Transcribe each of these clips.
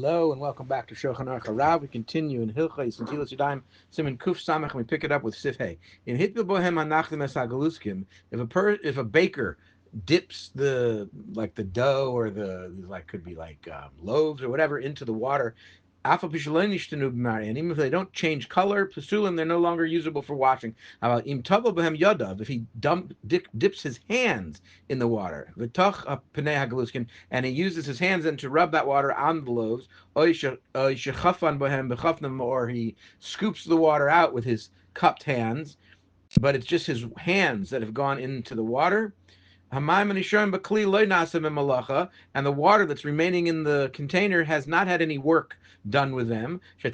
Hello and welcome back to Shulchan Aruch HaRav. We continue in Hilchos and Netilas Yadaim, Siman Kuf Samach, and we pick it up with Sif Hey. In Hitbil Bohem Anachlim Es HaGaluskim, if a baker dips the dough or could be loaves or whatever into the water, even if they don't change color, pasulim, they're no longer usable for washing. If he dips his hands in the water, and he uses his hands then to rub that water on the loaves, or he scoops the water out with his cupped hands, but it's just his hands that have gone into the water. And the water that's remaining in the container has not had any work done with them. The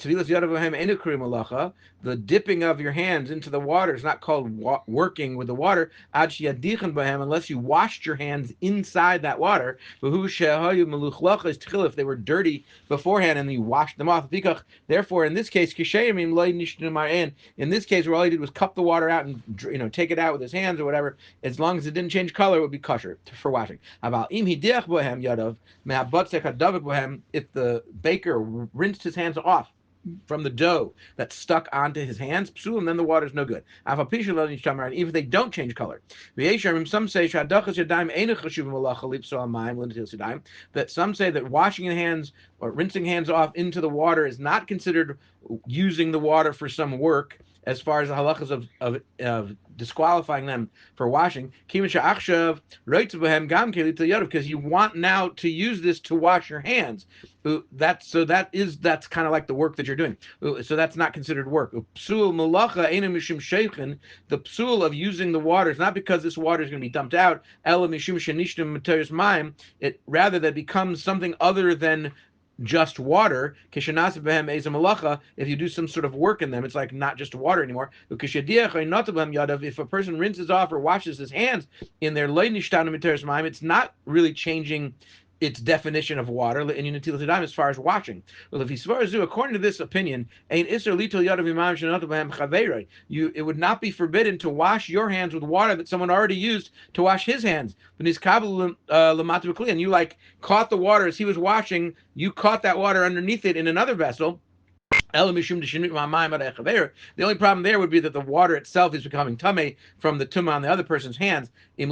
dipping of your hands into the water is not called working with the water unless you washed your hands inside that water. If they were dirty beforehand and you washed them off. Therefore, in this case, where all he did was cup the water out and take it out with his hands or whatever, as long as it didn't change color, it would be kosher for washing. If the baker rinsed his hands off from the dough that's stuck onto his hands, and then the water's no good. Even if they don't change color. Some say that washing hands or rinsing hands off into the water is not considered using the water for some work, as far as the halachas of disqualifying them for washing, because you want now to use this to wash your hands. That's kind of like the work that you're doing. So that's not considered work. The psul of using the water is not because this water is going to be dumped out. It rather that becomes something other than just water. If you do some sort of work in them, it's like not just water anymore. If a person rinses off or washes his hands in their it's not really changing its definition of water in Netilas Yadaim as far as washing. Well, if he's according to this opinion, it would not be forbidden to wash your hands with water that someone already used to wash his hands. And you caught the water as he was washing, you caught that water underneath it in another vessel. The only problem there would be that the water itself is becoming tamei from the tumah on the other person's hands. If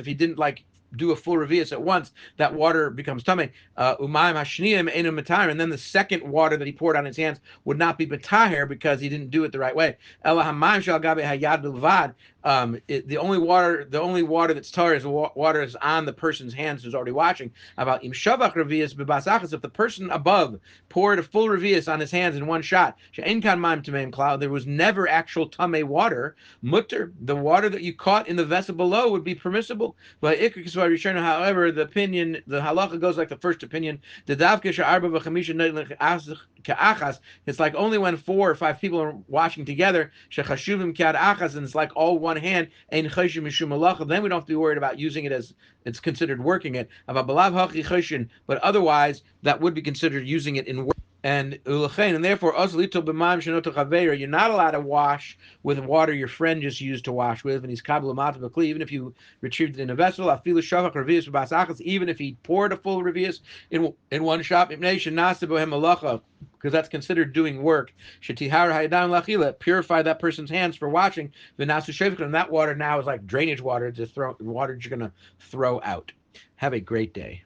he didn't do a full revius at once, that water becomes tamei. And then the second water that he poured on his hands would not be betaher because he didn't do it the right way. The only water that's tar is water is on the person's hands who's already washing. About if the person above poured a full revius on his hands in one shot, there was never actual tamei water. Mutter, the water that you caught in the vessel below would be permissible. But however, the halacha goes like the first opinion. It's like only when 4 or 5 people are washing together, and it's like all one hand, then we don't have to be worried about using it as it's considered working it. But otherwise, that would be considered using it in work. And therefore, you're not allowed to wash with water your friend just used to wash with, and he's even if you retrieved it in a vessel, even if he poured a full revius in one shot, because that's considered doing work. Purify that person's hands for washing, and that water now is like drainage water, water you're going to throw out. Have a great day.